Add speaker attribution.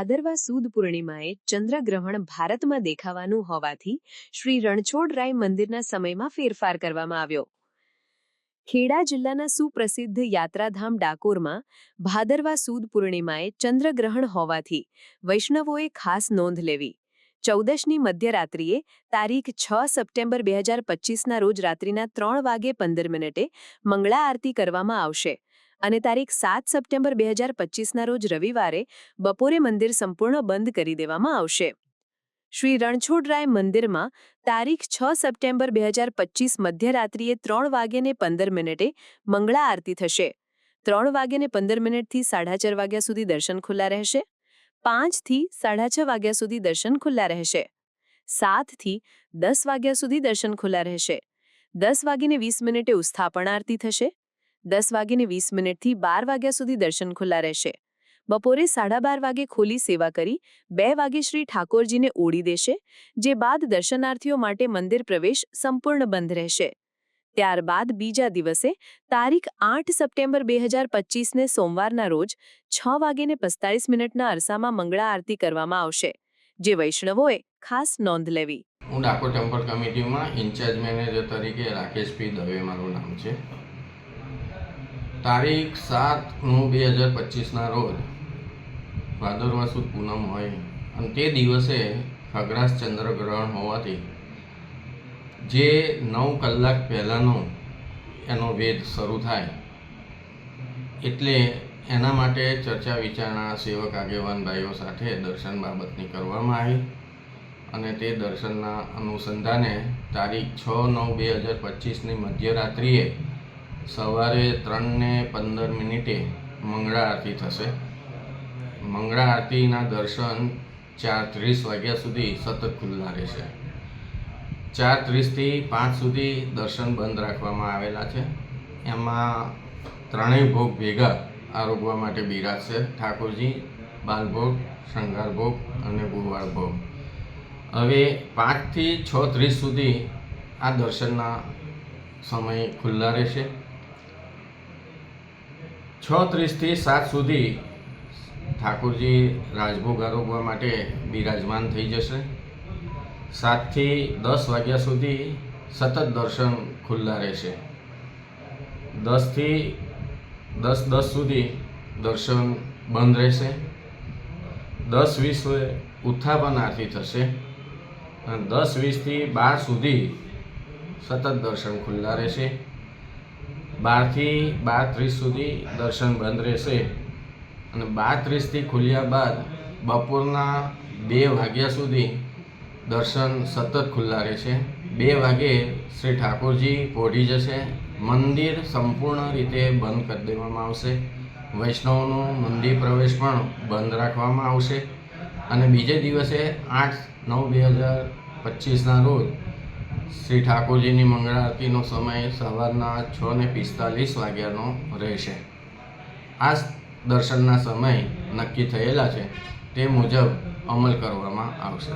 Speaker 1: ભાદરવા સુદ પૂર્ણિમાએ ચંદ્રગ્રહણ ભારતમાં દેખાવાનું હોવાથી શ્રી રણછોડરાય મંદિરના સમયમાં ફેરફાર કરવામાં આવ્યો. ખેડા જિલ્લાના સુપ્રસિદ્ધ યાત્રાધામ ડાકોરમાં ભાદરવા સુદ પૂર્ણિમાએ ચંદ્રગ્રહણ હોવાથી વૈષ્ણવોએ ખાસ નોંધ લેવી. 14ની મધ્યરાત્રિએ તારીખ 6 સપ્ટેમ્બર 2025ના રોજ રાત્રિના 3:15 મંગળા આરતી કરવામાં આવશે અને તારીખ 7 સપ્ટેમ્બર 2025ના રોજ રવિવારે બપોરે મંદિર સંપૂર્ણ બંધ કરી દેવામાં આવશે. શ્રી રણછોડરાય મંદિરમાં તારીખ 6 સપ્ટેમ્બર 2025 મધ્યરાત્રિએ 3:15 મંગળા આરતી થશે. 3:15 થી 4:30 વાગ્યા સુધી દર્શન ખુલ્લા રહેશે. 5 થી 6:30 વાગ્યા સુધી દર્શન ખુલ્લા રહેશે. 7 થી 10 વાગ્યા સુધી દર્શન ખુલ્લા રહેશે. 10:20 ઉસ્થાપન આરતી થશે. 10:20 થી 12 વાગ્યા સુધી દર્શન ખુલ્લા રહેશે. બપોરે 12:30 વાગે ખોલી સેવા કરી 2 વાગે શ્રી ઠાકોરજીને ઓળી દેશે, જે બાદ દર્શનાર્થીઓ માટે મંદિર પ્રવેશ સંપૂર્ણ બંધ રહેશે. ત્યારબાદ બીજા દિવસે તારીખ 8 સપ્ટેમ્બર 2025ને સોમવારના રોજ 6:45 અરસામાં મંગળા આરતી કરવામાં આવશે, જે વૈષ્ણવોએ ખાસ નોંધ લેવી.
Speaker 2: હું ડાકોર ટેમ્પલ કમિટીમાં ઇન્ચાર્જ મેનેજર તરીકે રાકેશ પી દવે મારું નામ છે. તારીખ 7/9/2025ના રોજ ભાદરવા સુદ પૂનમ હોય અને તે દિવસે ખગ્રાસ ચંદ્રગ્રહણ હોવાથી જે 9 કલાક પહેલાંનો એનો વેદ શરૂ થાય, એટલે એના માટે ચર્ચા વિચારણા સેવક આગેવાન ભાઈઓ સાથે દર્શન બાબતની કરવામાં આવી અને તે દર્શનના અનુસંધાને તારીખ 6/9/2025ની મધ્યરાત્રિએ સવારે 3:15 મંગળા આરતી થશે. મંગળા આરતીના દર્શન 4:30 વાગ્યા સુધી સતત ખુલ્લા રહેશે. 4:30 થી 5 સુધી દર્શન બંધ રાખવામાં આવેલા છે. એમાં ત્રણેય ભોગ ભેગા આરોગવા માટે બિરાજશે ઠાકોરજી: બાલભોગ, શૃંગાર ભોગ અને ગુરવાળ ભોગ. હવે 5 થી 6:30 સુધી આ દર્શનના સમય ખુલ્લા રહેશે. 6:30 થી 7 સુધી ઠાકોરજી રાજભોગ આરોગવા માટે બિરાજમાન થઈ જશે. 7 થી 10 વાગ્યા સુધી સતત દર્શન ખુલ્લા રહેશે. 10 થી 10:10 સુધી દર્શન બંધ રહેશે. 10:20 ઉત્થાપન આરતી થશે અને 10:20 થી 12 સુધી સતત દર્શન ખુલ્લા રહેશે. 12 થી 12:30 સુધી દર્શન બંધ રહેશે અને 12:30 થી ખુલ્યા બાદ બપોરના 2 વાગ્યા સુધી દર્શન સતત ખુલ્લા રહેશે. 2 વાગે શ્રી ઠાકોરજી પોઢી જશે. મંદિર સંપૂર્ણ રીતે બંધ કરી દેવામાં આવશે. વૈષ્ણવનો મંદિર પ્રવેશ પણ બંધ રાખવામાં આવશે અને બીજે દિવસે 8/9/2025ના રોજ શ્રી ઠાકોરજીની મંગળા આરતીનો સમય સવારના 6:45 વાગ્યાનો રહેશે. આ દર્શનના સમય નક્કી થયેલા છે, તે મુજબ અમલ કરવામાં આવશે.